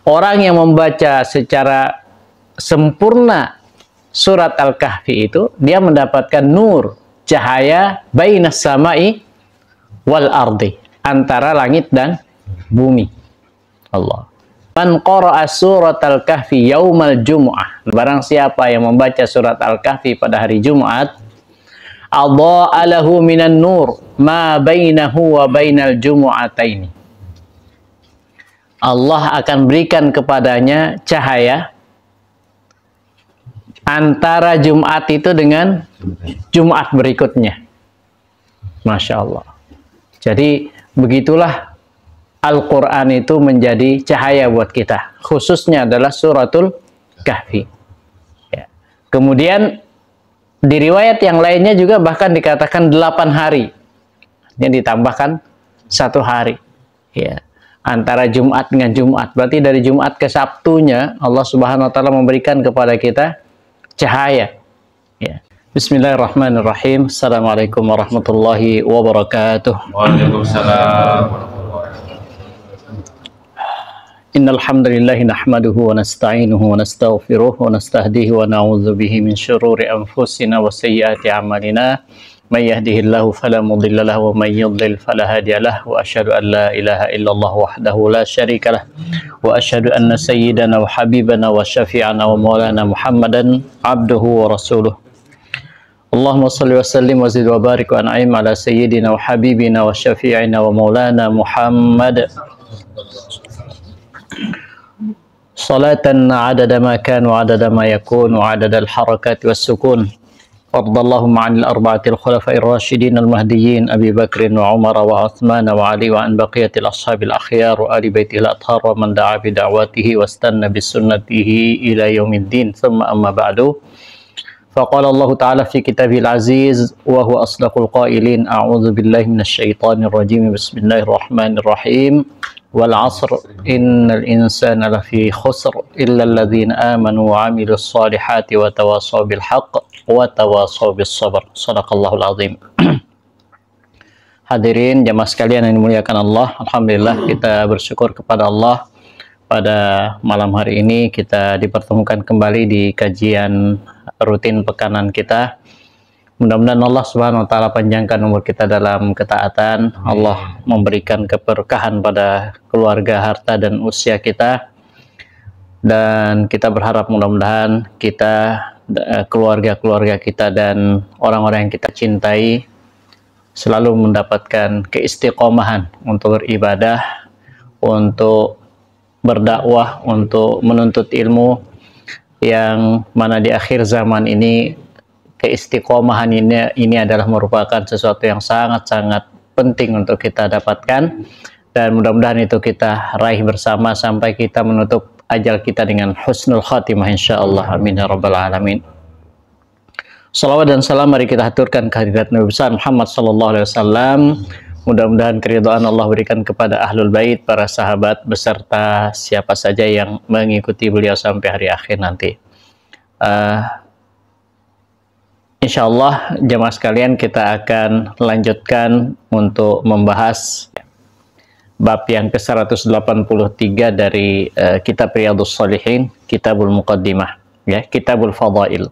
Orang yang membaca secara sempurna surat Al-Kahfi itu, dia mendapatkan nur, cahaya bainas samai wal ardi, antara langit dan bumi. Allah. Man qara'a surat Al-Kahfi yaumal jumu'ah. Barang siapa yang membaca surat Al-Kahfi pada hari Jumat, adha'a lahu minan nur ma bainahu wa bainal jumu'ataini. Allah akan berikan kepadanya cahaya antara Jumat itu dengan Jumat berikutnya. Masya Allah. Jadi begitulah Al-Quran itu menjadi cahaya buat kita. Khususnya adalah suratul Kahfi. Ya. Kemudian di riwayat yang lainnya juga bahkan dikatakan 8 hari. Yang ditambahkan 1 hari. Ya. Antara Jumat dengan Jumat. Berarti dari Jumat ke Sabtunya Allah Subhanahu wa taala memberikan kepada kita cahaya. Ya. Bismillahirrahmanirrahim. Assalamualaikum warahmatullahi wabarakatuh. Waalaikumsalam. Innal hamdalillah nahmaduhu wa nasta'inuhu wa nastaghfiruh wa nastahdihi wa na'udzu bihi min syururi anfusina wa sayyiati a'malina. May yahdihillahu fala mudilla lahu wa may yudlil fala hadiya lahu wa asyhadu an la ilaha illallah wahdahu la syarika lah wa asyhadu anna sayyidana wa habibana wa syafi'ana wa maulana Muhammadan abduhu wa rasuluh. Allahumma salli wa sallim wa zid wa barik wa an'im ala sayyidina wa habibina wa syafi'ina wa maulana Muhammad salatan adada ma kan wa adada ma yakun wa adada al-harakat was sukun. Wardallahumma 'anil arba'atil khulafa'ir rasyidin al-mahdiyyin Abi Bakr wa Umar wa Uthman wa Ali wa an baqiyatil ashabil akhyar wa ali baitil athhar wa man da'a bi da'watihi wastanna bi sunnatihi ila yaumiddin. Thumma amma ba'du. Faqala Allah Ta'ala fi kitabil aziz wa huwa asdaqul qailin. A'udzu billahi minasy syaithanir rajim. Bismillahirrahmanirrahim. Wal 'asr innal insana lafi khusr illa alladhina amanu wa 'amilus solihati wa tawasaw bil haqq wa tawasaw bis sabr. Shadaqallahul azim. Hadirin jamaah sekalian yang dimuliakan Allah, alhamdulillah kita bersyukur kepada Allah pada malam hari ini kita dipertemukan kembali di kajian rutin pekanan kita. Mudah-mudahan Allah Subhanahu wa taala panjangkan umur kita dalam ketaatan. Allah memberikan keberkahan pada keluarga, harta dan usia kita. Dan kita berharap mudah-mudahan kita, keluarga-keluarga kita dan orang-orang yang kita cintai selalu mendapatkan keistiqomahan untuk beribadah, untuk berdakwah, untuk menuntut ilmu, yang mana di akhir zaman ini keistiqomahan ini adalah merupakan sesuatu yang sangat-sangat penting untuk kita dapatkan, dan mudah-mudahan itu kita raih bersama sampai kita menutup ajal kita dengan husnul khatimah insyaallah. Amin ya rabbal alamin. Salawat dan salam mari kita haturkan kehadirat Nabi besar Muhammad sallallahu alaihi wasallam. Mudah-mudahan keridhaan Allah berikan kepada ahlul bait, para sahabat beserta siapa saja yang mengikuti beliau sampai hari akhir nanti. Insyaallah jamaah sekalian kita akan lanjutkan untuk membahas bab yang ke-183 dari kitab Riyadhus Shalihin, Kitabul Muqaddimah, ya, Kitabul Fadail.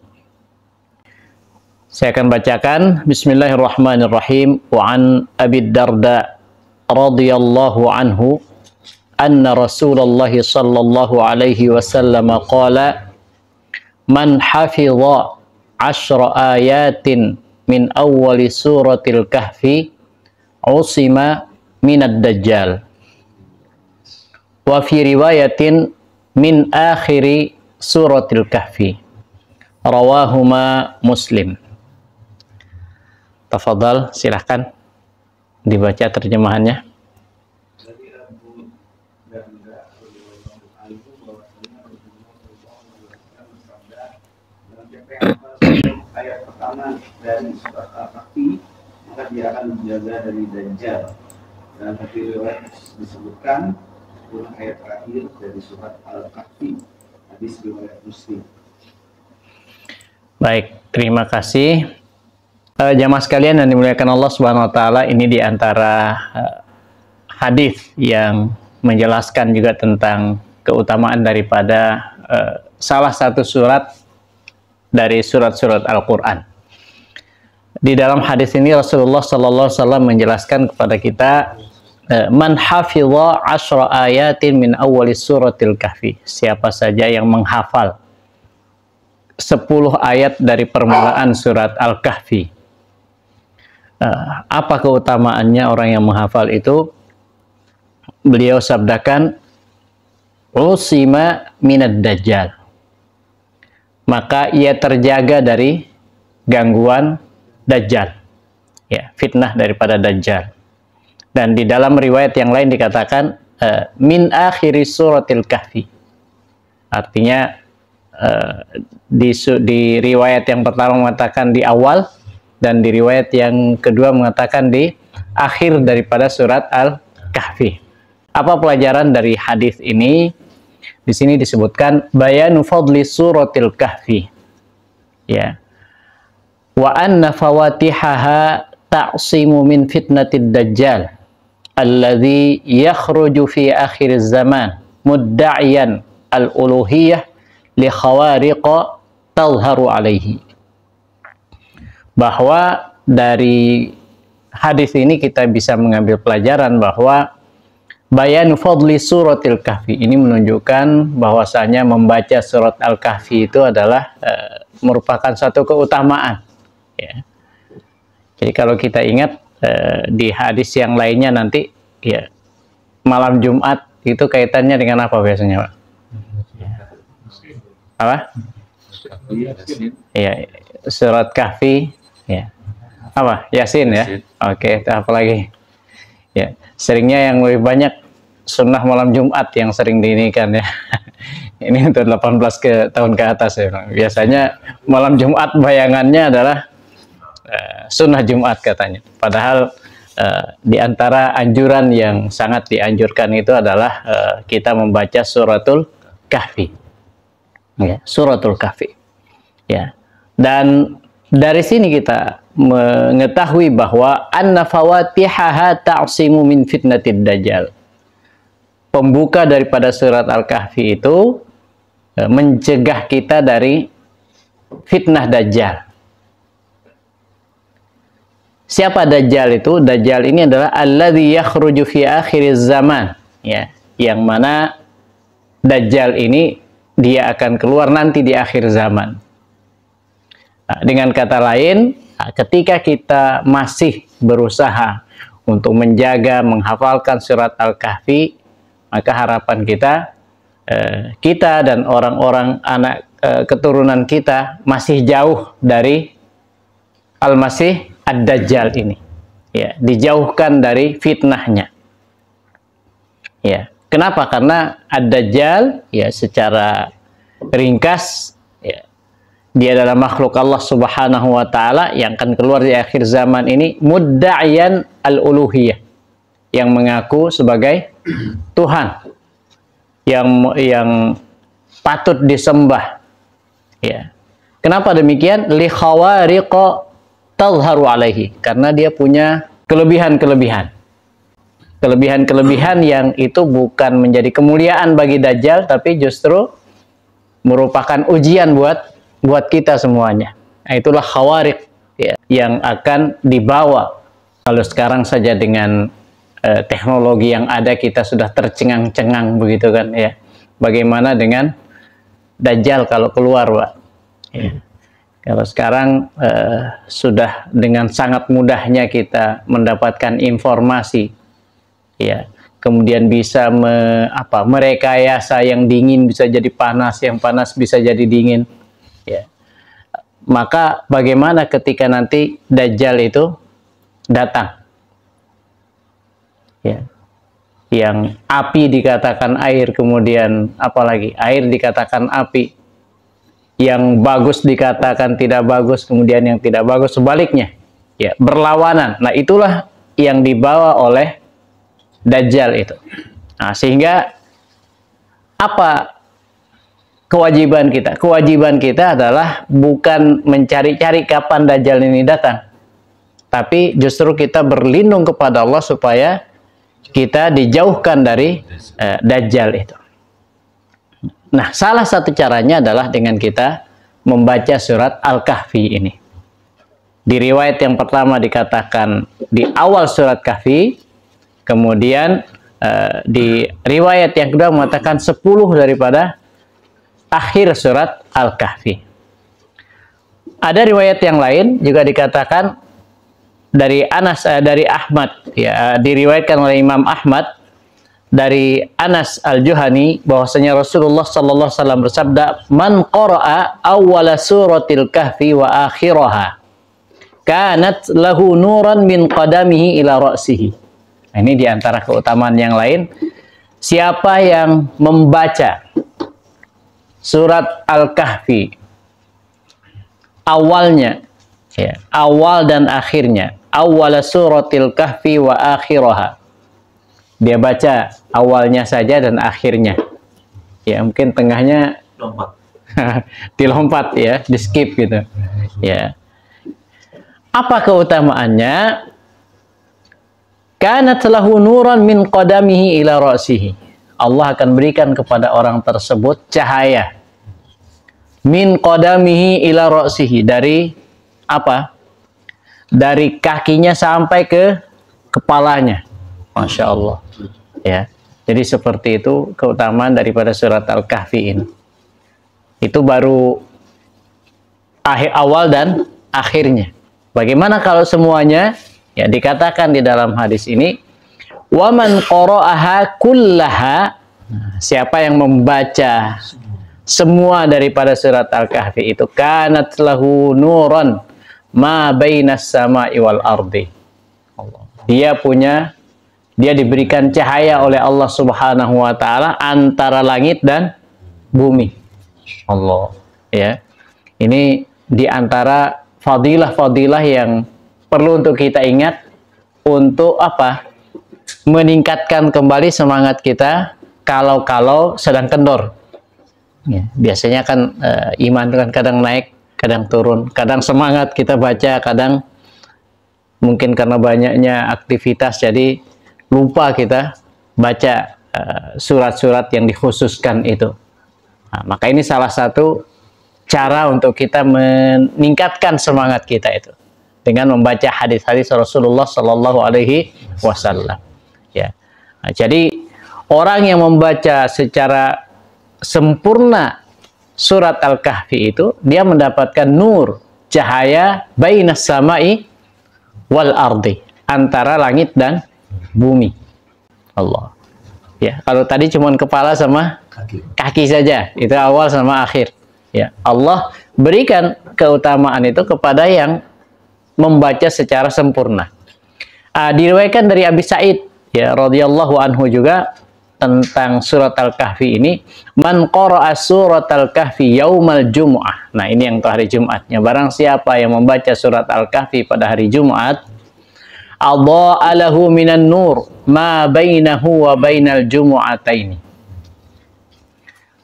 Saya akan bacakan. Bismillahirrahmanirrahim. Wa an Abi Darda radhiyallahu anhu anna Rasulullah sallallahu alaihi wasallam qala man hafidha 10 ayatin min awwali suratil kahfi usima minad dajjal wa fi riwayatin min akhiri suratil kahfi rawahuma Muslim. Tafadhal, silahkan dibaca terjemahannya. Ayat pertama dari surat Al-Kahfi, maka dia akan menjaga dari Dajjal. Dan di riwayat disebutkan ayat terakhir dari surat Al-Kahfi, hadis riwayat Muslim. Baik, terima kasih. Jamaah sekalian yang dimuliakan Allah Subhanahu wa taala, ini di antara hadis yang menjelaskan juga tentang keutamaan daripada salah satu surat dari surat-surat Al-Quran. Di dalam hadis ini Rasulullah Sallallahu Alaihi Wasallam menjelaskan kepada kita, man hafidha 10 ayatin min awwalis suratil kahfi. Siapa saja yang menghafal 10 ayat dari permulaan surat Al-Kahfi. Apa keutamaannya orang yang menghafal itu? Beliau sabdakan, usima minad dajjal. Maka ia terjaga dari gangguan dajjal. Ya, fitnah daripada dajjal. Dan di dalam riwayat yang lain dikatakan min akhiri suratil kahfi. Artinya di riwayat yang pertama mengatakan di awal, dan di riwayat yang kedua mengatakan di akhir daripada surat Al-Kahfi. Apa pelajaran dari hadis ini? Di sini disebutkan bayanu fadli suratil kahfi. Ya. Wa anna fawatihaha ta'simu min fitnatid dajjal alladhi yakhruju fi akhir zaman mudda'iyan al-uluhiyah li khawariqa tazharu alaihi. Bahwa dari hadis ini kita bisa mengambil pelajaran bahwa bayanu fadli suratil kahfi ini menunjukkan bahwasanya membaca surat Al-Kahfi itu adalah merupakan satu keutamaan. Ya. Jadi kalau kita ingat di hadis yang lainnya nanti, ya, malam Jumat itu kaitannya dengan apa biasanya, Pak? Apa? Ya, surat Kahfi. Ya. Apa? Yasin ya? Oke, apa lagi? Ya, seringnya yang lebih banyak sunnah malam Jumat yang sering diinikan ya. Ini untuk 18 tahun ke atas ya. Biasanya malam Jumat bayangannya adalah sunnah Jumat katanya. Padahal di antara anjuran yang sangat dianjurkan itu adalah kita membaca suratul Kahfi. Ya, suratul Kahfi. Ya. Dan dari sini kita mengetahui bahwa anna fawatihaha ta'simu min fitnatid dajjal. Pembuka daripada surat Al-Kahfi itu mencegah kita dari fitnah dajjal. Siapa dajjal itu? Dajjal ini adalah alladzi yakhruju fi akhiriz zaman, ya, yang mana dajjal ini dia akan keluar nanti di akhir zaman. Dengan kata lain, ketika kita masih berusaha untuk menjaga, menghafalkan surat Al-Kahfi, maka harapan kita dan orang-orang anak keturunan kita masih jauh dari Al-Masih Ad-Dajjal ini. Ya, dijauhkan dari fitnahnya. Ya, kenapa? Karena Ad-Dajjal, ya, secara ringkas, ya, dia adalah makhluk Allah Subhanahu wa Ta'ala yang akan keluar di akhir zaman ini, mudda'iyan al-uluhiyah, yang mengaku sebagai Tuhan, yang patut disembah. Ya. Kenapa demikian? Li khawariqa tazharu alaihi, karena dia punya kelebihan-kelebihan. Kelebihan-kelebihan yang itu bukan menjadi kemuliaan bagi Dajjal, tapi justru merupakan ujian buat kita semuanya. Nah, itulah khawariq, ya, yang akan dibawa. Kalau sekarang saja dengan teknologi yang ada kita sudah tercengang-cengang begitu kan, ya. Bagaimana dengan Dajjal kalau keluar, Pak? Ya. Kalau sekarang sudah dengan sangat mudahnya kita mendapatkan informasi, ya. Kemudian bisa merekayasa yang dingin bisa jadi panas, yang panas bisa jadi dingin. Ya. Maka bagaimana ketika nanti Dajjal itu datang? Ya. Yang api dikatakan air, kemudian apalagi air dikatakan api, yang bagus dikatakan tidak bagus, kemudian yang tidak bagus sebaliknya, ya, berlawanan. Nah, itulah yang dibawa oleh Dajjal itu. Nah, sehingga apa kewajiban kita? Kewajiban kita adalah bukan mencari-cari kapan Dajjal ini datang, tapi justru kita berlindung kepada Allah supaya kita dijauhkan dari Dajjal itu. Nah, salah satu caranya adalah dengan kita membaca surat Al-Kahfi ini. Di riwayat yang pertama dikatakan di awal surat Kahfi, kemudian di riwayat yang kedua mengatakan 10 daripada akhir surat Al-Kahfi. Ada riwayat yang lain juga dikatakan dari dari Ahmad, ya, diriwayatkan oleh Imam Ahmad dari Anas Al-Juhani bahwasanya Rasulullah sallallahu alaihi wasallam bersabda, "Man qara'a awwala suratil kahfi wa akhiraha, kanat lahu nuran min qadamihi ila ra'sihi." Nah, ini diantara keutamaan yang lain. Siapa yang membaca surat Al-Kahfi awalnya, ya, awal dan akhirnya, awwala suratil kahfi wa akhiraha, dia baca awalnya saja dan akhirnya, ya mungkin tengahnya lompat dilompat, ya, di skip gitu, ya. Apa keutamaannya? Kanat lahu nuran min qadamihi ila ra'sihi, Allah akan berikan kepada orang tersebut cahaya min qadamihi ila ra'sihi, dari apa? Dari kakinya sampai ke kepalanya. Masya Allah, ya. Jadi seperti itu keutamaan daripada surat Al-Kahfi ini. Itu baru awal dan akhirnya. Bagaimana kalau semuanya? Ya, dikatakan di dalam hadis ini, waman qara'aha kullaha, siapa yang membaca semua daripada surat Al-Kahfi itu, kanat lahu nuran ma bainas sama'i wal ardi. Dia diberikan cahaya oleh Allah Subhanahu wa taala antara langit dan bumi. Allah, ya. Ini di antara fadilah-fadilah yang perlu untuk kita ingat untuk apa? Meningkatkan kembali semangat kita kalau sedang kendor. Ya, biasanya kan iman itu kan kadang naik, kadang turun, kadang semangat kita baca, kadang mungkin karena banyaknya aktivitas jadi lupa kita baca surat-surat yang dikhususkan itu. Nah, maka ini salah satu cara untuk kita meningkatkan semangat kita itu dengan membaca hadis-hadis Rasulullah Sallallahu Alaihi Wasallam. Ya, nah, jadi orang yang membaca secara sempurna surat Al-Kahfi itu, dia mendapatkan nur, cahaya bainas sama'i wal ardi, antara langit dan bumi. Allah. Ya, kalau tadi cuma kepala sama kaki saja, itu awal sama akhir. Ya, Allah berikan keutamaan itu kepada yang membaca secara sempurna. Diriwayatkan dari Abi Sa'id, ya, radhiyallahu anhu juga tentang surat Al-Kahfi ini, man qara'a surat Al-Kahfi yaumal jumu'ah. Nah, ini yang hari Jumatnya. Barang siapa yang membaca surat Al-Kahfi pada hari Jumat, adha'a lahu minan nur ma bainahu wa bainal jumu'ataini.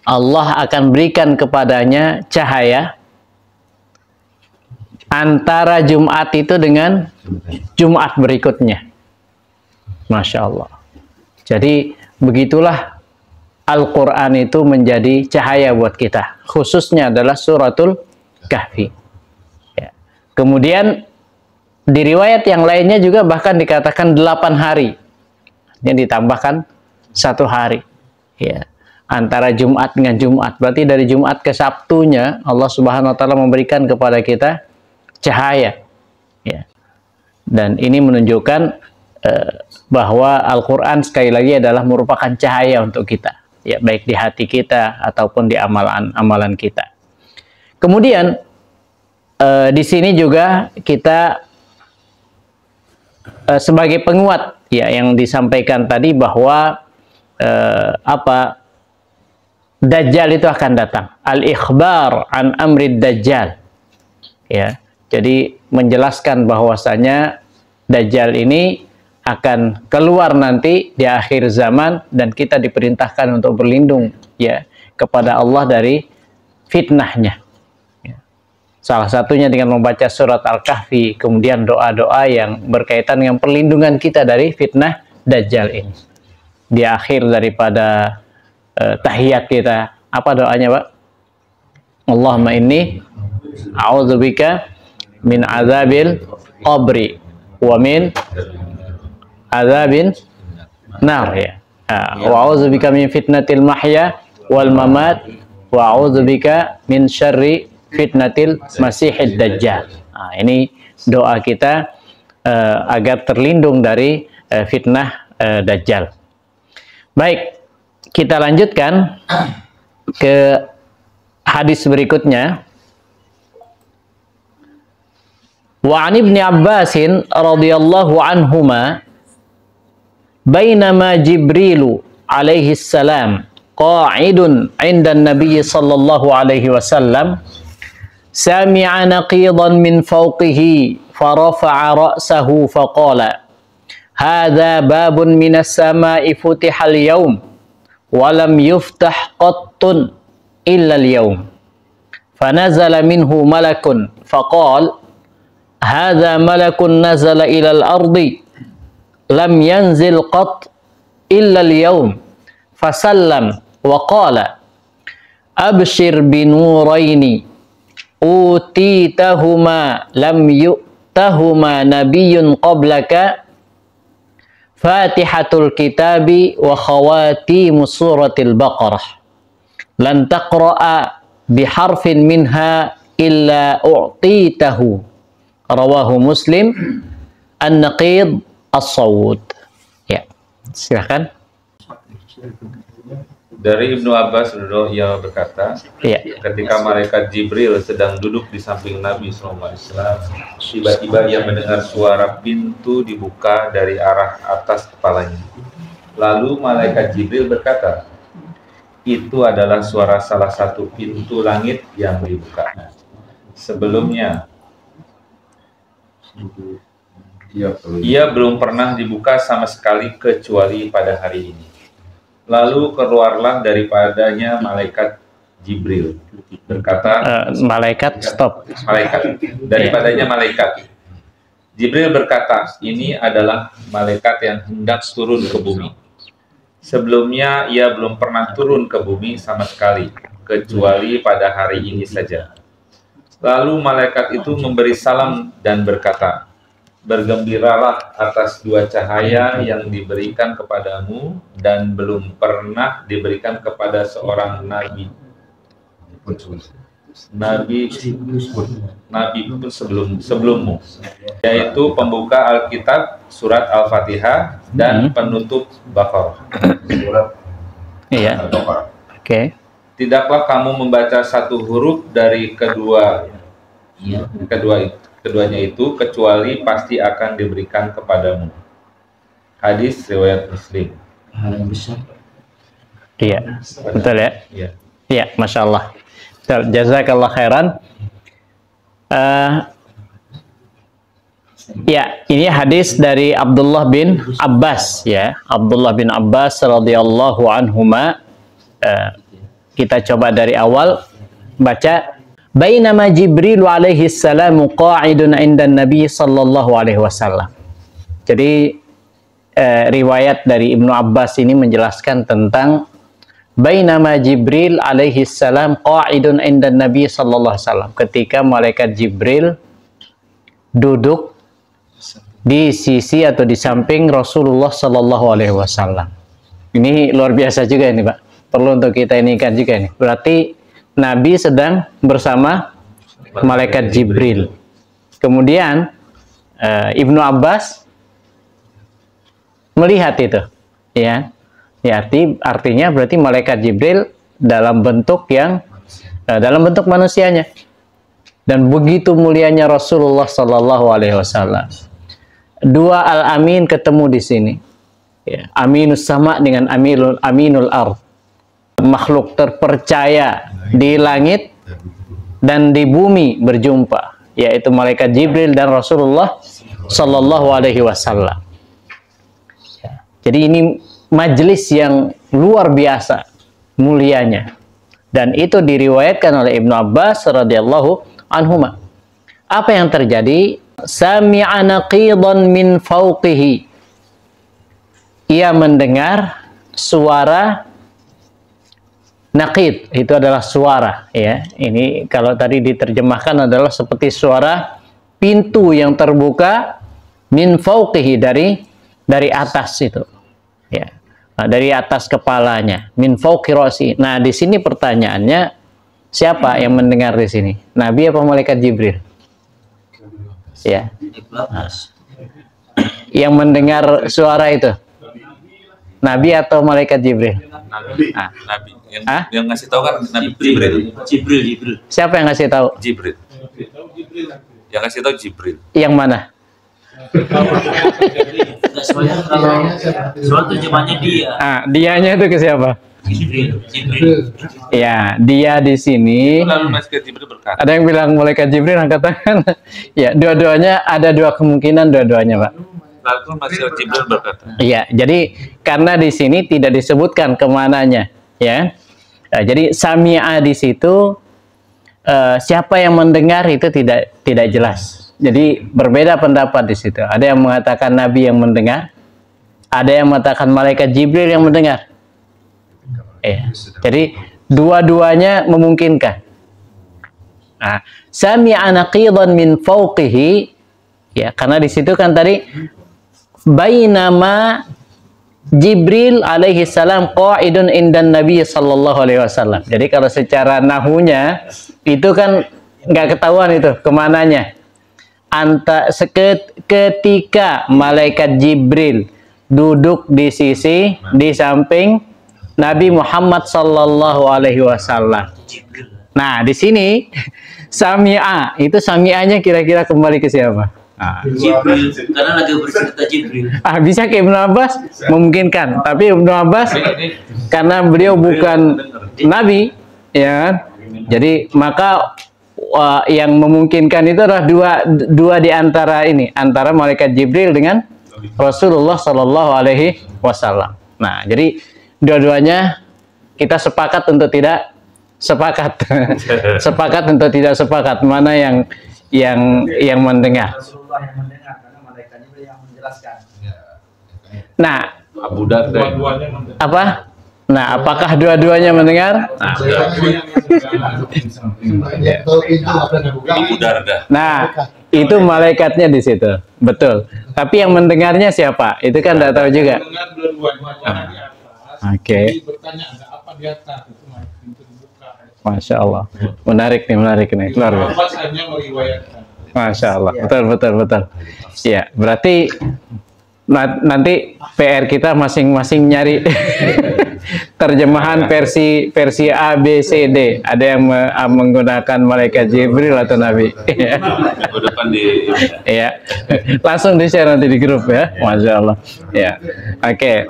Allah akan berikan kepadanya cahaya antara Jumat itu dengan Jumat berikutnya. Masya Allah. Jadi begitulah Al-Quran itu menjadi cahaya buat kita. Khususnya adalah suratul Kahfi. Ya. Kemudian di riwayat yang lainnya juga bahkan dikatakan 8 hari. Yang ditambahkan 1 hari. Ya. Antara Jumat dengan Jumat. Berarti dari Jumat ke Sabtunya Allah Subhanahu wa taala memberikan kepada kita cahaya. Ya. Dan ini menunjukkan bahwa Al-Quran sekali lagi adalah merupakan cahaya untuk kita, ya, baik di hati kita ataupun di amalan kita. Kemudian di sini juga kita sebagai penguat, ya, yang disampaikan tadi bahwa Dajjal itu akan datang. Al-ikhbar an amrid Dajjal, ya, jadi menjelaskan bahwasanya Dajjal ini akan keluar nanti di akhir zaman, dan kita diperintahkan untuk berlindung, ya, kepada Allah dari fitnahnya. Ya. Salah satunya dengan membaca surat Al-Kahfi, kemudian doa-doa yang berkaitan dengan perlindungan kita dari fitnah Dajjal ini. Di akhir daripada tahiyat kita, Apa doanya, Pak? Allahumma inni a'udzubika min azabil qabri wa min azabin nar, ya. Wa a'udzubika min fitnatil mahya wal mamat wa a'udzubika min syarri fitnatil masihid dajjal. Nah, ini doa kita agar terlindung dari fitnah dajjal. Baik, kita lanjutkan ke hadis berikutnya. Wa 'an Ibnu Abbasin radhiyallahu anhuma bainama Jibrilu alaihi salam qa'idun 'inda an-nabiy sallallahu alaihi wasallam sami'a naqidan min fawqihi farafa'a ra'sahu faqala hadza babun minas sama'i futiha al-yawm wa lam yuftah qattun illa al-yawm fanazala minhu malakun faqala hadza malakun nazala ila al-ardi lam yanzil qatt illa al-yawm fasallam wa qala abshir binuraini utitahuma lam yu'tahuma nabiyyun qablaka Fatihatul kitabi wa khawatimu suratil Baqarah lan taqra'a biharfin minha illa u'titahu. Rawahu Muslim an-naqid as-sawud. Ya, silakan. Dari Ibnu Abbas ia berkata, Ya. ketika malaikat Jibril sedang duduk di samping Nabi SAW, tiba-tiba ia mendengar suara pintu dibuka dari arah atas kepalanya. Lalu malaikat Jibril berkata, itu adalah suara salah satu pintu langit yang dibuka. Sebelumnya, ia belum pernah dibuka sama sekali kecuali pada hari ini. Lalu keluarlah daripadanya malaikat Jibril berkata, Malaikat stop. Malaikat daripadanya malaikat Jibril berkata, ini adalah malaikat yang hendak turun ke bumi. Sebelumnya ia belum pernah turun ke bumi sama sekali kecuali pada hari ini saja. Lalu malaikat itu memberi salam dan berkata, bergembiralah atas dua cahaya yang diberikan kepadamu dan belum pernah diberikan kepada seorang nabi pun sebelummu, yaitu pembuka Alkitab surat Al-Fatihah dan penutup Baqarah. Iya. Oke. Tidaklah kamu membaca satu huruf dari keduanya itu kecuali pasti akan diberikan kepadamu. Hadis riwayat Muslim. Iya, betul ya. Ya. Iya, masya Allah. Jazakallah khairan. Ya, ini hadis dari Abdullah bin Abbas ya. Abdullah bin Abbas radhiyallahu anhuma. Kita coba dari awal baca. Bainama Jibril alaihi salamu qa'idun 'inda Nabi sallallahu alaihi wasallam. Jadi riwayat dari Ibnu Abbas ini menjelaskan tentang bainama Jibril alaihi salam qa'idun 'inda Nabi sallallahu alaihi wasallam. Ketika malaikat Jibril duduk di sisi atau di samping Rasulullah sallallahu alaihi wasallam. Ini luar biasa juga ini, Pak. Perlu untuk kita inikan juga ini. Berarti Nabi sedang bersama malaikat Jibril. Kemudian Ibnu Abbas melihat itu, ya. Ya, artinya berarti malaikat Jibril dalam bentuk dalam bentuk manusianya. Dan begitu mulianya Rasulullah Sallallahu Alaihi Wasallam. Dua al-amin ketemu di sini. Ya, Aminus sama dengan Aminul Ard. Makhluk terpercaya di langit dan di bumi berjumpa, yaitu malaikat Jibril dan Rasulullah Sallallahu Alaihi Wasallam. Jadi ini majelis yang luar biasa mulianya, dan itu diriwayatkan oleh Ibnu Abbas radhiyallahu anhuma. Apa yang terjadi? Sami'a naqidan min fawqihi. Ia mendengar suara Naqid itu adalah suara, ya. Ini kalau tadi diterjemahkan adalah seperti suara pintu yang terbuka min fauqihi, dari atas itu, ya. Nah, dari atas kepalanya, min fauqi ra'si. Nah, di sini pertanyaannya, siapa yang mendengar di sini? Nabi apa malaikat Jibril? Ya. Nah, yang mendengar suara itu, Nabi atau malaikat Jibril? Nabi. Yang ngasih tahu kan Nabi Jibril. Siapa yang ngasih tahu? Jibril. Yang ngasih tahu Jibril. Yang mana? Soal terjemahnya dia. Dianya itu ke siapa? Jibril. Ya, dia di sini. Lalu malaikat Jibril berkata. Ada yang bilang malaikat Jibril angkat tangan. Ya, dua-duanya ada dua kemungkinan, dua-duanya, Pak. Lalu malaikat Jibril berkata. Iya, jadi karena di sini tidak disebutkan kemananya, ya. Nah, jadi sami'a di situ siapa yang mendengar itu tidak jelas. Jadi berbeda pendapat di situ. Ada yang mengatakan Nabi yang mendengar, ada yang mengatakan malaikat Jibril yang mendengar. Ya. Jadi dua-duanya memungkinkan. Nah, sami'a naqidan min fawqihi, ya, karena di situ kan tadi bainama Jibril alaihi salam qa'idun indan Nabi sallallahu alaihi wasallam. Jadi kalau secara nahunya itu kan nggak ketahuan itu kemananya. Ketika malaikat Jibril duduk di samping Nabi Muhammad sallallahu alaihi wasallam. Nah, di sini sami'a, itu sami'anya kira-kira kembali ke siapa? Jibril, karena lagi bercerita Jibril. Bisa ke Ibnu Abbas? Memungkinkan. Tapi Ibnu Abbas karena beliau bukan Nabi, ya. Jadi maka yang memungkinkan itu adalah dua di antara ini, antara malaikat Jibril dengan Rasulullah Shallallahu Alaihi Wasallam. Nah, jadi dua-duanya kita sepakat untuk tidak sepakat, sepakat untuk tidak sepakat, mana yang mendengar. Rasulullah yang mendengar, karena malaikat Jibril yang menjelaskan. Nah, Abu Darda. apa? Nah, apakah dua-duanya mendengar? Abu Darda. Nah, itu malaikatnya di situ, betul. Tapi yang mendengarnya siapa? Itu kan tidak tahu juga. Oke. Masya Allah, menarik nih, keluar. Masya Allah, betul. Ya, berarti nanti PR kita masing-masing nyari terjemahan versi A, B, C, D. Ada yang menggunakan malaikat Jibril atau Nabi. Ya, langsung di share nanti di grup ya, Masya Allah. Ya, oke.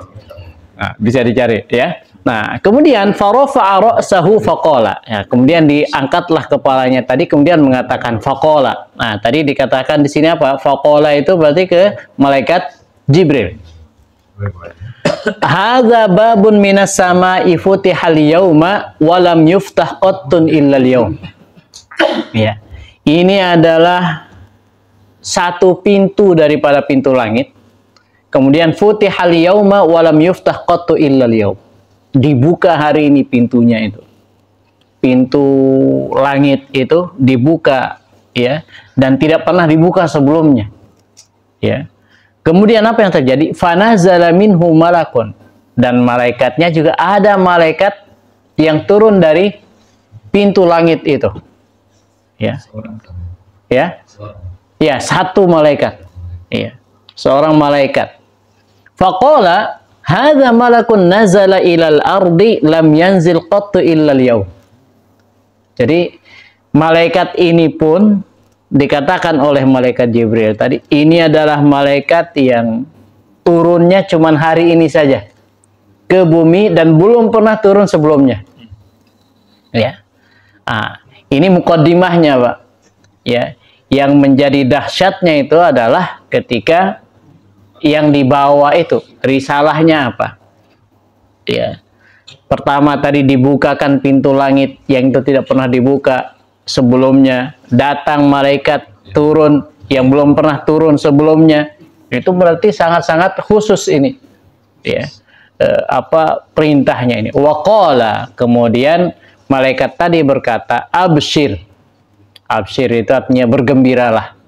Nah, bisa dicari ya. Nah, kemudian farafa'a ra'sahu faqala. Ya, kemudian diangkatlah kepalanya tadi, kemudian mengatakan faqala. Nah, tadi dikatakan di sini apa? Faqala itu berarti ke malaikat Jibril. Hadza babun minas sama'i futihal yauma wa lam yuftah qattun illal yaum. Ya. Ini adalah satu pintu daripada pintu langit. Kemudian futihal yauma wa lam yuftah qattu illal yaum. Dibuka hari ini pintunya itu. Pintu langit itu dibuka, ya, dan tidak pernah dibuka sebelumnya. Ya. Kemudian apa yang terjadi? Fanazala minhu malakun, dan malaikatnya juga ada malaikat yang turun dari pintu langit itu. Ya. Ya. Ya, satu malaikat. Ya. Seorang malaikat. Faqala hadza malakun nazala ilal ardi lam yanzil qattu illal yaum. Jadi malaikat ini pun dikatakan oleh malaikat Jibril tadi, ini adalah malaikat yang turunnya cuman hari ini saja ke bumi dan belum pernah turun sebelumnya. Ya. Ini mukaddimahnya, Pak. Ya. Yang menjadi dahsyatnya itu adalah ketika yang dibawa itu risalahnya apa? Ya. Pertama tadi dibukakan pintu langit yang itu tidak pernah dibuka sebelumnya, datang malaikat turun yang belum pernah turun sebelumnya. Itu berarti sangat-sangat khusus ini. Ya. perintahnya ini. Waqala, kemudian malaikat tadi berkata, absyir. Absyir itu artinya bergembiralah.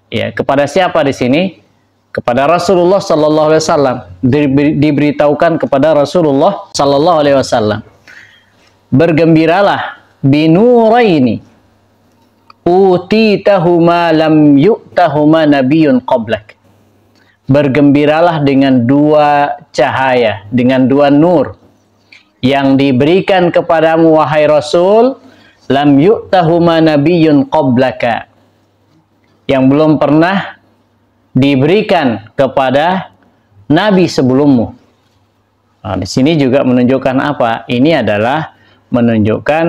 Ya, kepada siapa di sini? Kepada Rasulullah sallallahu alaihi wasallam. Diberitahukan kepada Rasulullah sallallahu alaihi wasallam. Bergembiralah binuraini utitahuma lam yu'tahuma nabiyyun qablak. Bergembiralah dengan dua cahaya, dengan dua nur yang diberikan kepadamu wahai Rasul, lam yu'tahuma nabiyyun qablaka, yang belum pernah diberikan kepada nabi sebelummu. Nah, di sini juga menunjukkan apa? Ini adalah menunjukkan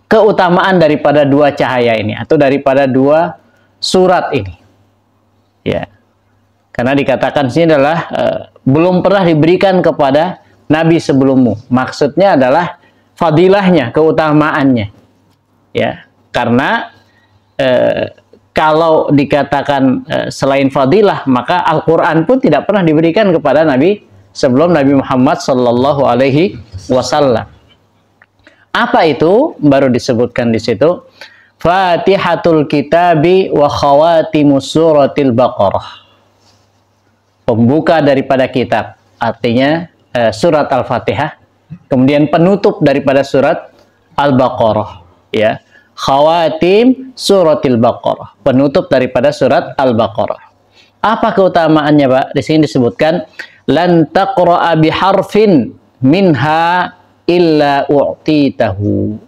keutamaan daripada dua cahaya ini, atau daripada dua surat ini. Ya. Karena dikatakan sini adalah belum pernah diberikan kepada nabi sebelummu. Maksudnya adalah fadilahnya, keutamaannya. Ya. Karena kalau dikatakan selain fadilah, maka Al-Quran pun tidak pernah diberikan kepada nabi sebelum Nabi Muhammad sallallahu alaihi wasallam. Apa itu? Baru disebutkan di situ. Fatihatul kitabi wa khawatimus suratil Baqarah. Pembuka daripada kitab, artinya surat Al-Fatihah. Kemudian penutup daripada surat Al-Baqarah. Ya. Khawatim suratil Baqarah. Penutup daripada surat Al-Baqarah. Apa keutamaannya, Pak? Di sini disebutkan lan taqra'a biharfin minha illa u'titahu.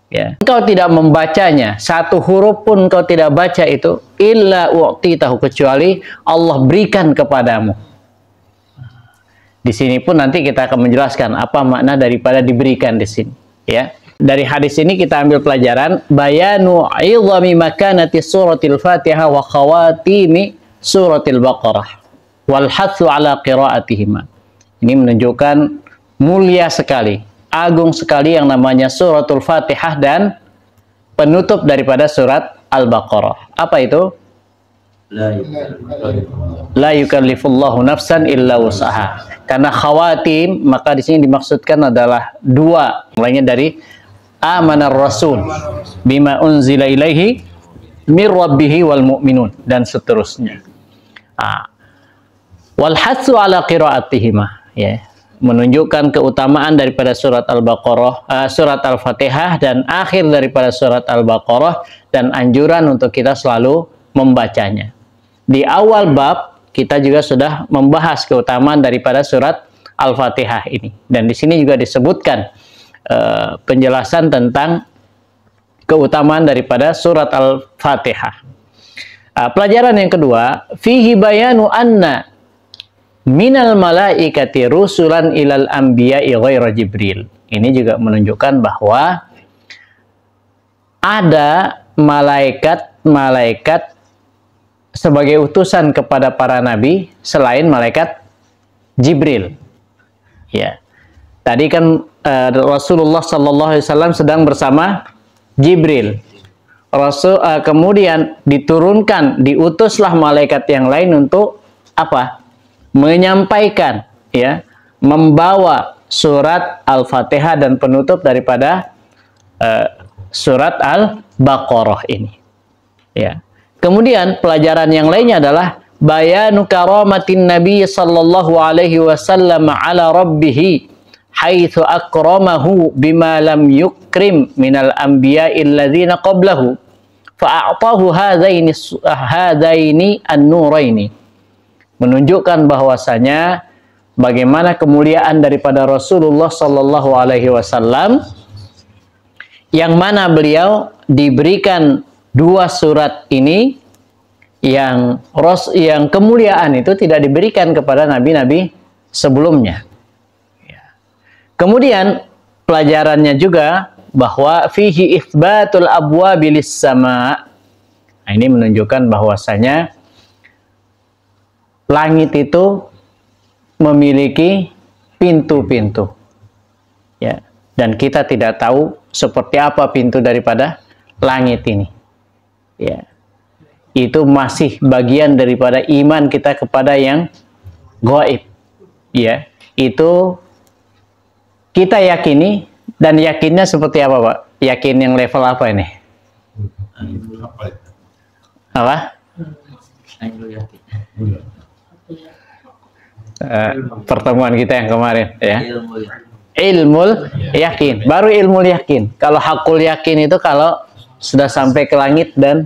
Ya. Engkau tidak membacanya, satu huruf pun engkau tidak baca itu, illa u'titahu, kecuali Allah berikan kepadamu. Di sini pun nanti kita akan menjelaskan apa makna daripada diberikan di sini. Ya. Dari hadis ini kita ambil pelajaran bayanu 'idhami makanati suratil Fatihah wa khawatimi suratil Baqarah wal hatsu ala qiraatihima. Ini menunjukkan mulia sekali, agung sekali yang namanya suratul Fatihah dan penutup daripada surat Al-Baqarah. Apa itu? La yukallifullahu nafsan illa wus'aha. Karena khawatim, maka di sini dimaksudkan adalah dua. Mulainya dari amanar rasul bima unzila ilaihi mir rabbihi wal mu'minun dan seterusnya. Wal hatsu ala qiraatihima, ya. Menunjukkan keutamaan daripada surat Al-Baqarah, surat Al-Fatihah dan akhir daripada surat Al-Baqarah, dan anjuran untuk kita selalu membacanya. Di awal bab kita juga sudah membahas keutamaan daripada surat Al-Fatihah ini, dan di sini juga disebutkan penjelasan tentang keutamaan daripada surat Al-Fatihah. Pelajaran yang kedua, fihi bayanu anna minal malaikati rusulan ilal anbiya'i ghaira Jibril. Ini juga menunjukkan bahwa ada malaikat-malaikat sebagai utusan kepada para nabi selain malaikat Jibril. Ya. Tadi kan Rasulullah sallallahu alaihi wasallam sedang bersama Jibril. Kemudian diturunkan, diutuslah malaikat yang lain untuk apa? Menyampaikan, ya, membawa surat Al-Fatihah dan penutup daripada surat Al-Baqarah ini. Ya. Kemudian pelajaran yang lainnya adalah bayanu karamatin Nabi sallallahu alaihi wasallam ala rabbih haitsu akramahu bima lam yukrim minal anbiya'il ladzina qablahu fa'atahu hadaini an-nuraini. Menunjukkan bahwasanya bagaimana kemuliaan daripada Rasulullah sallallahu alaihi wasallam, yang mana beliau diberikan dua surat ini, yang kemuliaan itu tidak diberikan kepada nabi-nabi sebelumnya. Kemudian pelajarannya juga bahwa fihi itsbatul abwabi lis-sama'. Nah, ini menunjukkan bahwasanya langit itu memiliki pintu-pintu, ya, dan kita tidak tahu seperti apa pintu daripada langit ini, ya. Itu masih bagian daripada iman kita kepada yang gaib, ya, itu kita yakini, dan yakinnya seperti apa, Pak? Yakin yang level apa ini? Apa? Pertemuan kita yang kemarin, ya. Ilmul yakin, baru ilmu yakin. Kalau hakul yakin itu kalau sudah sampai ke langit dan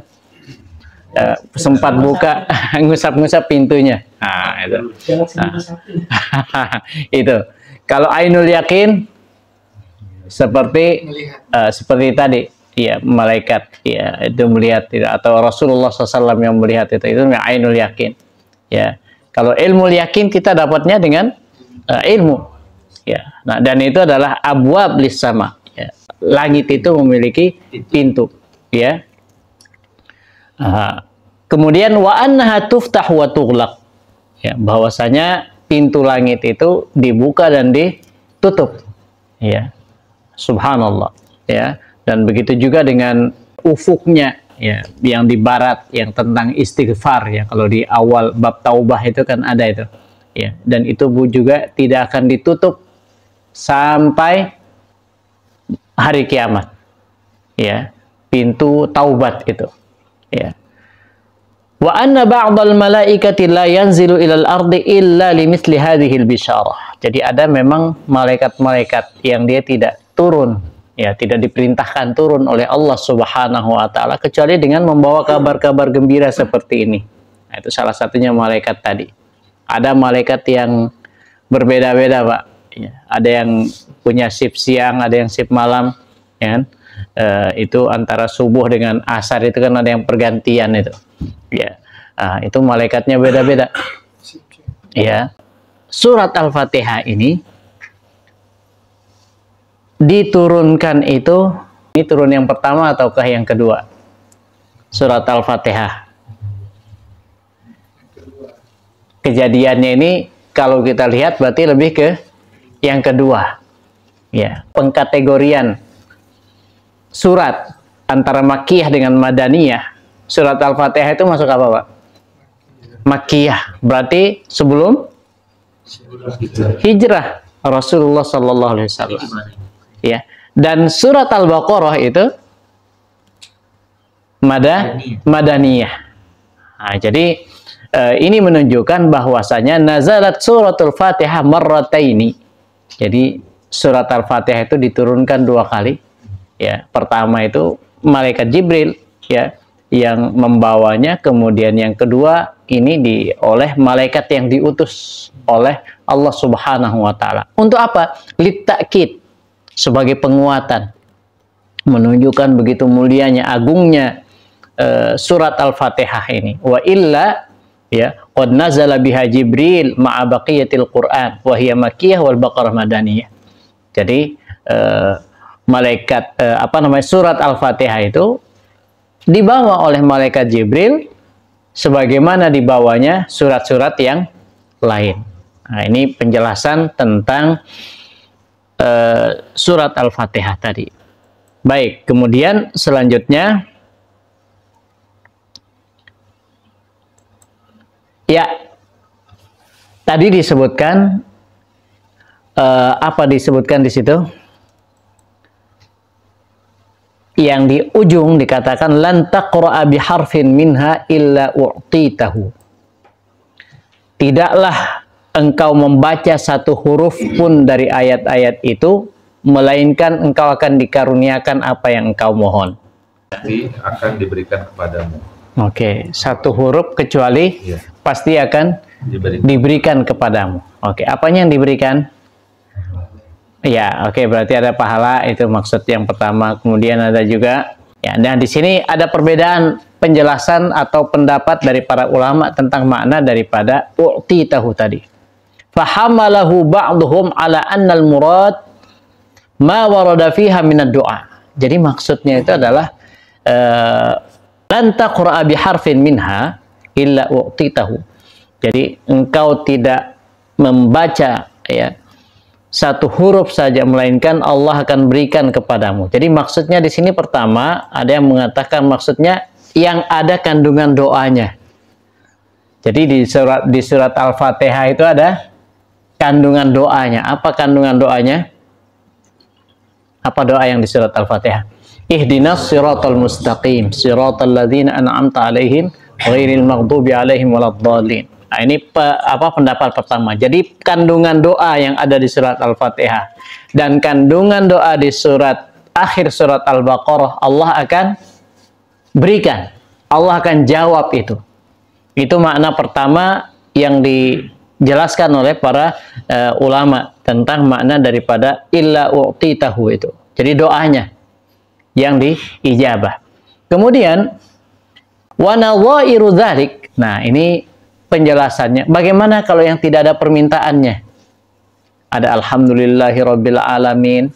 sempat buka ngusap-ngusap pintunya. Nah, itu. Nah, itu. Kalau ainul yakin seperti seperti tadi, ya, malaikat, ya, itu melihat, atau Rasulullah SAW yang melihat itu ainul yakin. Ya, kalau ilmu yakin kita dapatnya dengan ilmu. Ya, nah, dan itu adalah abwab lis sama. Ya. Langit itu memiliki pintu. Ya. Kemudian wa annaha tuftah wa tughlaq. Ya, bahwasanya pintu langit itu dibuka dan ditutup. Ya. Subhanallah. Ya. Dan begitu juga dengan ufuknya, ya, yang di barat, yang tentang istighfar, ya. Kalau di awal bab taubah itu kan ada itu. Ya, dan itu juga tidak akan ditutup sampai hari kiamat. Ya, pintu taubat itu. Ya. Wa anna ba'dal malaikati la yanzilu ilal ardi illa limithli hadhil bisyarah. Jadi ada memang malaikat-malaikat yang dia tidak turun, ya, tidak diperintahkan turun oleh Allah Subhanahu wa taala kecuali dengan membawa kabar-kabar gembira seperti ini. Nah, itu salah satunya malaikat tadi. Ada malaikat yang berbeda-beda, Pak. Ya, ada yang punya shift siang, ada yang shift malam, ya. Itu antara subuh dengan asar itu kan ada yang pergantian itu. Ya, itu malaikatnya beda-beda. Ya, surat Al-Fatihah ini diturunkan itu, ini turun yang pertama ataukah yang kedua? Surat Al-Fatihah. Kejadiannya ini kalau kita lihat berarti lebih ke yang kedua. Ya, pengkategorian surat antara Makkiyah dengan Madaniyah. Surat Al-Fatihah itu masuk apa, Pak? Makkiyah. Berarti sebelum hijrah Rasulullah sallallahu alaihi wasallam. Ya. Dan surat Al-Baqarah itu Madaniyah. Nah, jadi ini menunjukkan bahwasanya nazalat suratul Fatihah marrataini. Jadi surat Al-Fatihah itu diturunkan 2 kali. Ya, pertama itu malaikat Jibril, ya, yang membawanya, kemudian yang kedua ini oleh malaikat yang diutus oleh Allah Subhanahu wa taala. Untuk apa? Litakid, sebagai penguatan, menunjukkan begitu mulianya, agungnya surat Al-Fatihah ini. Wa illa, ya, qad nazala biha Jibril ma'a baqiyatil Qur'an wa hiya makkiyah wal Baqarah madaniyah. Jadi surat Al-Fatihah itu dibawa oleh malaikat Jibril sebagaimana dibawanya surat-surat yang lain. Nah, ini penjelasan tentang surat Al-Fatihah tadi. Baik, kemudian selanjutnya, ya, tadi disebutkan apa disebutkan di situ? Yang di ujung dikatakan lan taqra'a biharfin minha illa u'titahu. Tidaklah engkau membaca satu huruf pun dari ayat-ayat itu melainkan engkau akan dikaruniakan apa yang engkau mohon. Pasti akan diberikan kepadamu. Oke, satu huruf kecuali pasti akan diberikan kepadamu. Oke, apanya yang diberikan? Ya, oke, berarti ada pahala, itu maksud yang pertama. Kemudian ada juga, ya, dan di sini ada perbedaan penjelasan atau pendapat dari para ulama tentang makna daripada u'titahu tadi. Fahamalahu ba'duhum ala annal murad ma warada fiha minad du'a. Jadi maksudnya itu adalah lan taqra'a biharfin minha illa u'titahu. Jadi engkau tidak membaca, ya, satu huruf saja melainkan Allah akan berikan kepadamu. Jadi maksudnya di sini pertama ada yang mengatakan maksudnya yang ada kandungan doanya. Jadi di surat Al-Fatihah itu ada kandungan doanya. Apa kandungan doanya? Apa doa yang di surat Al-Fatihah? Ihdinas siratal mustaqim, siratal ladzina an'amta 'alaihim ghairil maghdubi 'alaihim waladdallin. Nah, ini pendapat pertama. Jadi kandungan doa yang ada di surat Al-Fatihah dan kandungan doa di akhir surat Al-Baqarah, Allah akan berikan. Allah akan jawab itu. Itu makna pertama yang dijelaskan oleh para ulama tentang makna daripada illa u'titahu itu. Jadi doanya yang diijabah. Kemudian wa nadha'iru dzalik. Nah, ini penjelasannya. Bagaimana kalau yang tidak ada permintaannya? Ada alhamdulillahirabbil alamin.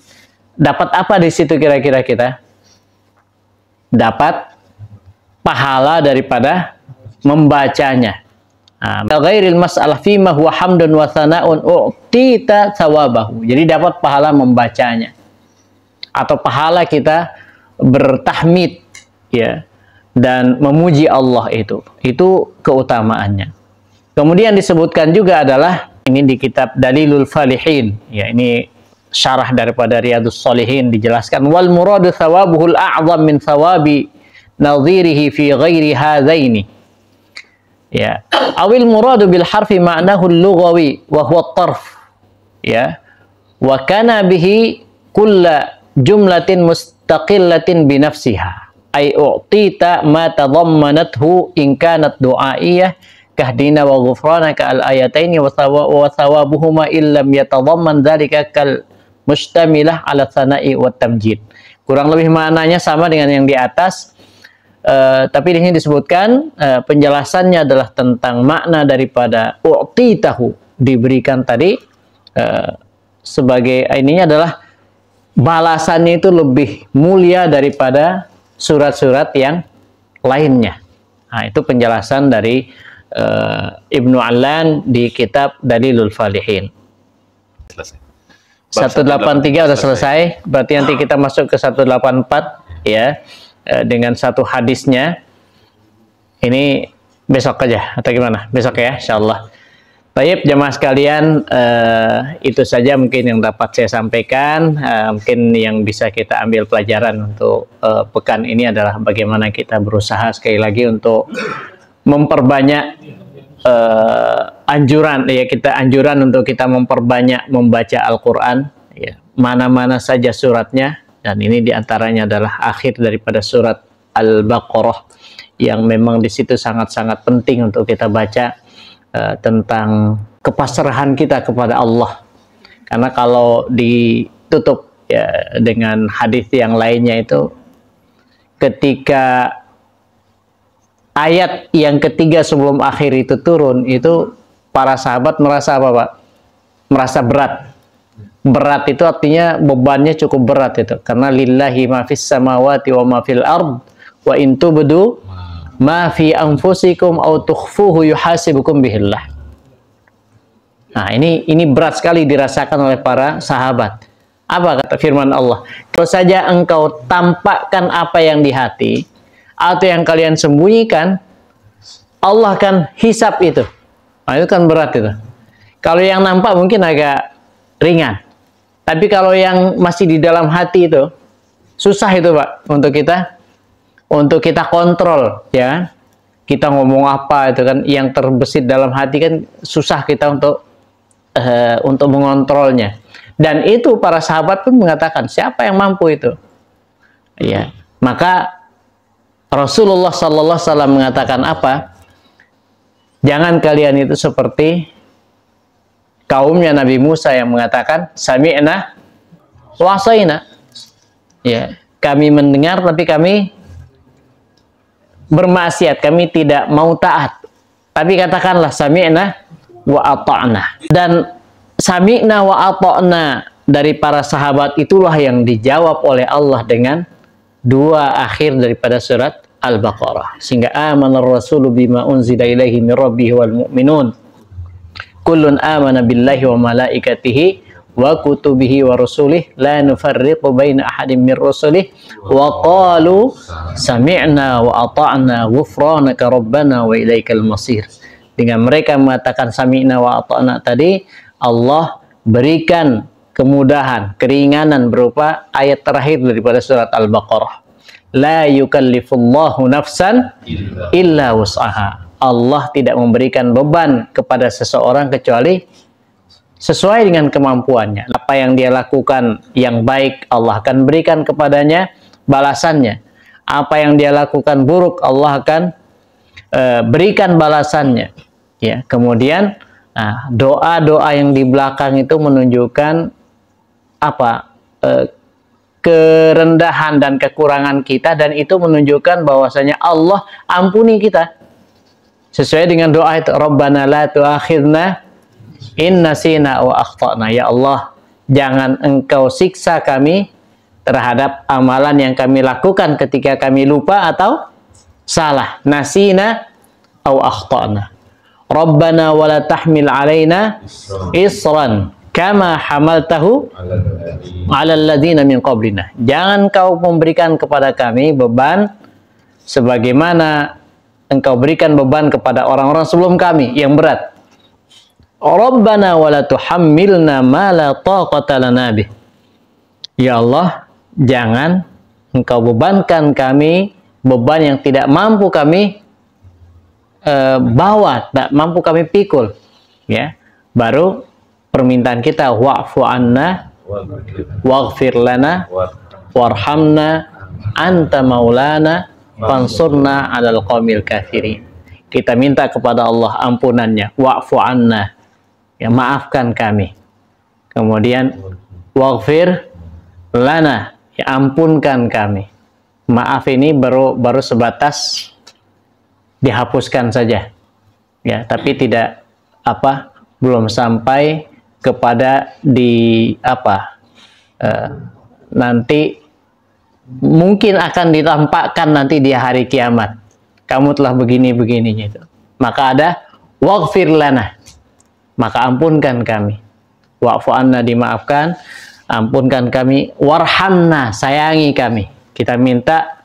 Dapat apa di situ kira-kira kita? Dapat pahala daripada membacanya. Ghairil mas'alah fima huwa hamdun wa thana'un u'tita thawabahu. Jadi dapat pahala membacanya. Atau pahala kita bertahmid, ya, dan memuji Allah itu keutamaannya. Kemudian disebutkan juga adalah ini di kitab Dalilul Falihin, ya, ini syarah daripada Riyadhus Shalihin, dijelaskan wal muradu thawabuhul a'zam min thawabi nadhirihi fi ghairi hadzaini. Ya, awil muradu bil harfi ma'nahu lughawi wa huwa at-tarf. Ya. Wa kana bihi kulla jumlatin mustaqillatin bi nafsiha. Ay u'tita ma tadammanathu in kanat du'aiyah kahdina wa ghufranaka al-ayataini wa thawabuhuma illam yatadamman dzalika kal mustamilah ala tsana'i wa tamjid. Kurang lebih maknanya sama dengan yang di atas, tapi di sini disebutkan penjelasannya adalah tentang makna daripada u'titahu, diberikan tadi, sebagai ininya adalah balasannya itu lebih mulia daripada surat-surat yang lainnya. Nah, itu penjelasan dari Ibnu Allan di kitab Dalilul Falihin. Selesai. 183 sudah selesai, berarti nanti kita masuk ke 184, ya, dengan satu hadisnya. Ini besok aja atau gimana? Besok ya, insyaallah. Baik, jamaah sekalian, itu saja mungkin yang dapat saya sampaikan. Mungkin yang bisa kita ambil pelajaran untuk pekan ini adalah bagaimana kita berusaha sekali lagi untuk memperbanyak anjuran untuk kita memperbanyak membaca Al-Quran, ya, mana-mana saja suratnya, dan ini diantaranya adalah akhir daripada surat Al-Baqarah yang memang di situ sangat-sangat penting untuk kita baca, tentang kepasrahan kita kepada Allah. Karena kalau ditutup, ya, dengan hadis yang lainnya itu, ketika ayat yang ketiga sebelum akhir itu turun, itu para sahabat merasa apa, Pak? Merasa berat. Berat itu artinya bebannya cukup berat itu. Karena lillahi ma fis samawati wa ma fil ard wa in tubdu ma fi anfusikum aw tukhfuhu yuhasibukum bihillah. Nah, ini berat sekali dirasakan oleh para sahabat. Apa kata firman Allah? Kalau saja engkau tampakkan apa yang di hati atau yang kalian sembunyikan, Allah akan hisap itu. Nah, itu kan berat itu. Kalau yang nampak mungkin agak ringan. Tapi kalau yang masih di dalam hati itu, susah itu, Pak, untuk kita kontrol, ya kan? Kita ngomong apa itu kan, yang terbesit dalam hati kan susah kita untuk mengontrolnya. Dan itu para sahabat pun mengatakan, siapa yang mampu itu? Ya, maka Rasulullah Sallallahu Alaihi Wasallam mengatakan apa? Jangan kalian itu seperti kaumnya Nabi Musa yang mengatakan sami'na wa asaina. Ya, kami mendengar tapi kami bermaksiat, kami tidak mau taat. Tapi katakanlah sami'na wa ata'na. Dan sami'na wa ata'na dari para sahabat itulah yang dijawab oleh Allah dengan dua akhir daripada surat Al-Baqarah. Sehingga amanar rasulu bima unzila ilaihi min rabbihi wal mu'minun. Kullun amana billahi wa malaikatihi wa kutubihi wa rusulih la nufarriqu baina ahadin min rusulih wa qalu sami'na wa ata'na ghufranaka rabbana wa ilaikal masir. Dengan mereka mengatakan sami'na wa ata'na tadi, Allah berikan kemudahan, keringanan berupa ayat terakhir daripada surat Al-Baqarah. La yukallifullahu nafsan illa wus'aha. Allah tidak memberikan beban kepada seseorang kecuali sesuai dengan kemampuannya. Apa yang dia lakukan yang baik, Allah akan berikan kepadanya balasannya. Apa yang dia lakukan buruk, Allah akan berikan balasannya. Ya, kemudian doa-doa yang di belakang itu menunjukkan apa? Kerendahan dan kekurangan kita, dan itu menunjukkan bahwasanya Allah ampuni kita sesuai dengan doa itu, Rabbana la tu'akhidna in nasina wa akhtana. Ya Allah, jangan engkau siksa kami terhadap amalan yang kami lakukan ketika kami lupa atau salah. Nasina au akhtana. Rabbana wa la tahmil alaina isran kama hamaltahu ala alladhina min qablina. Jangan kau memberikan kepada kami beban sebagaimana engkau berikan beban kepada orang-orang sebelum kami yang berat. Rabbana wa la tuhammilna ma la taqata lana bih. Ya Allah, jangan engkau bebankan kami beban yang tidak mampu kami bawa, tak mampu kami pikul. Ya, baru permintaan kita, wa'fu anna waghfir lana warhamna anta maulana fansurna 'alal qaumil kafirin. Kita minta kepada Allah ampunannya, wa'fu anna, ya maafkan kami. Kemudian waghfir lana, ya ampunkan kami. Maaf ini baru sebatas dihapuskan saja. Ya, tapi tidak belum sampai kepada nanti mungkin akan ditampakkan nanti di hari kiamat kamu telah begini-begininya itu. Maka ada waghfir lana, maka ampunkan kami. Wa'fu anna, dimaafkan, ampunkan kami. Warhamna, sayangi kami. Kita minta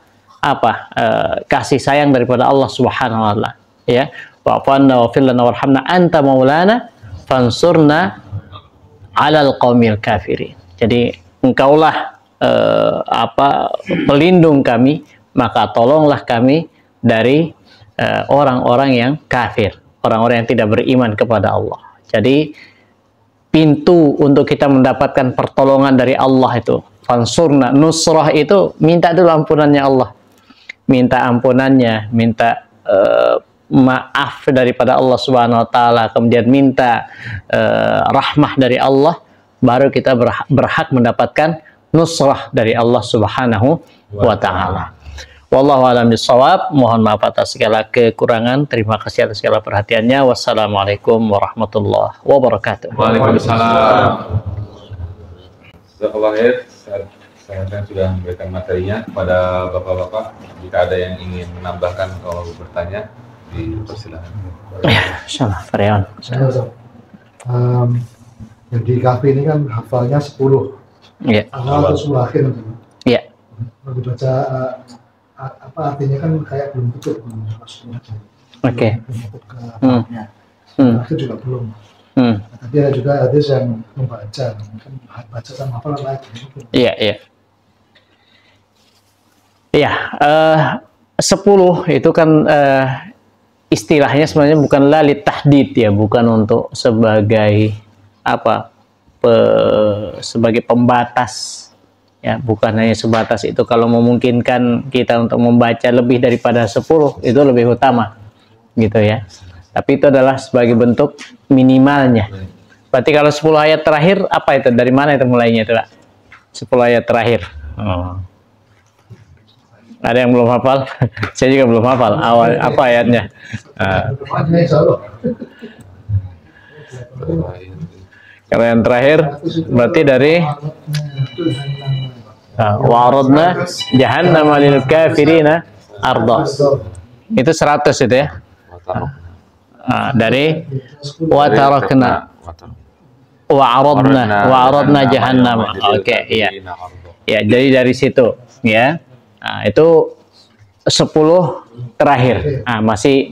kasih sayang daripada Allah Subhanahu wa taala, ya. Wa'fu anna waghfir lana warhamna anta maulana fansurna 'alal qaumil kafirin. Jadi engkaulah pelindung kami, maka tolonglah kami dari orang-orang yang kafir, orang-orang yang tidak beriman kepada Allah. Jadi pintu untuk kita mendapatkan pertolongan dari Allah itu, fansurna, nusrah itu minta dulu ampunannya Allah, minta ampunannya, minta maaf daripada Allah Subhanahu wa taala, kemudian minta rahmah dari Allah, baru kita berhak mendapatkan nusrah dari Allah Subhanahu wa taala. Wallahu a'lam bishawab. Mohon maaf atas segala kekurangan. Terima kasih atas segala perhatiannya. Wassalamualaikum warahmatullahi wabarakatuh. Waalaikumsalam. Jazakallahu khair. Saya sudah memberikan materinya kepada bapak-bapak. Jika ada yang ingin menambahkan kalau bertanya, dipersilakan. Ya, insyaallah, Faryan. Jadi kafe ini kan hafalnya 10. Iya. Awal atau 10 akhir. Iya. Kalau dibaca artinya kan kayak belum tutup. Oke. Itu juga belum. Tapi ada juga hadis yang membaca, kan baca sama hafalan lagi. Iya, iya. Iya, 10 itu kan istilahnya sebenarnya bukan lalit tahdid, ya, bukan untuk sebagai sebagai pembatas, ya, bukan hanya sebatas itu. Kalau memungkinkan kita untuk membaca lebih daripada 10 itu lebih utama, gitu ya. Tapi itu adalah sebagai bentuk minimalnya. Berarti kalau 10 ayat terakhir apa itu? Dari mana itu mulainya itu, Pak? 10 ayat terakhir. Oh. Ada yang belum hafal? Saya juga belum hafal. Awal apa ayatnya? Kalau yang terakhir berarti dari wa'aradna jahannama lil kafirina arda. Itu 100 itu ya. Dari wa tarakna wa'aradna jahannama. Oke, iya. Ya, jadi dari situ, ya. Nah, itu 10 terakhir.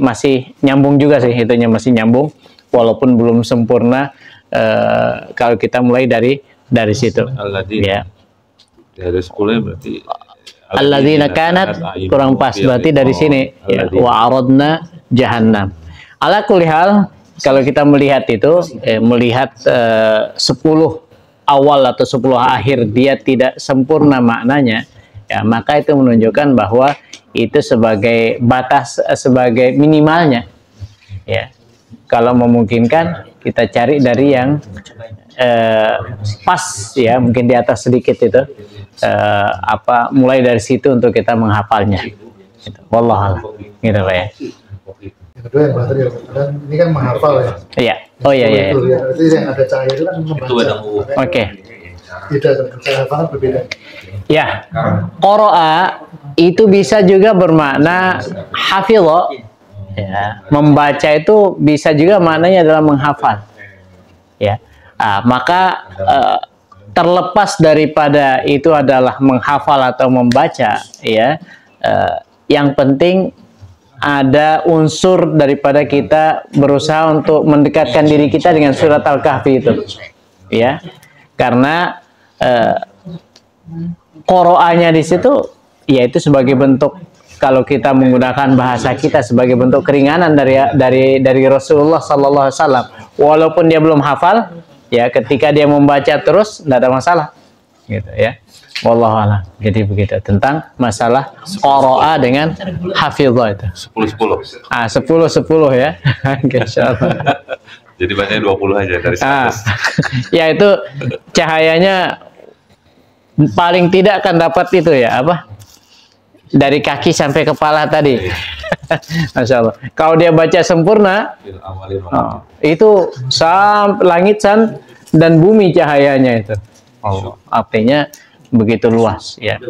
Masih nyambung juga sih, itunya masih nyambung walaupun belum sempurna kalau kita mulai dari situ. Ya. Dari 10 berarti Alladzina kanat kurang pas berarti dari sini ya, wa aradna jahannam. Ala kulli hal kalau kita melihat itu melihat 10 awal atau 10 akhir dia tidak sempurna maknanya ya, maka itu menunjukkan bahwa itu sebagai batas, sebagai minimalnya ya. Kalau memungkinkan kita cari dari yang pas ya, mungkin di atas sedikit itu mulai dari situ untuk kita menghafalnya gitu. Wallahualam gitu Pak ya. Yang kedua yang materi, dan ini kan menghafal ya. Iya. Oh iya iya. Itu ya. Berarti yang ada cahaya itu kan membaca. Oke. Tidak, cara hafalan berbeda. Ya. Qara'a itu bisa juga bermakna hafidha. Ya. Membaca itu bisa juga maknanya adalah menghafal. Ya. Maka terlepas daripada itu adalah menghafal atau membaca ya, yang penting ada unsur daripada kita berusaha untuk mendekatkan diri kita dengan surat Al-Kahfi itu ya, karena qira'ahnya di situ yaitu sebagai bentuk, kalau kita menggunakan bahasa kita, sebagai bentuk keringanan dari Rasulullah sallallahu alaihi wasallam, walaupun dia belum hafal ya, ketika dia membaca terus tidak ada masalah gitu ya. Wallahualam. Jadi begitu tentang masalah qira'a dengan hafizah itu. 10-10. 10-10 ya. Insyaallah. Jadi banyak 20 aja dari 100. Ya itu cahayanya paling tidak akan dapat itu ya, apa? Dari kaki sampai kepala tadi. Masya Allah. Kalau dia baca sempurna, itu langit dan bumi cahayanya itu. Artinya begitu luas ya.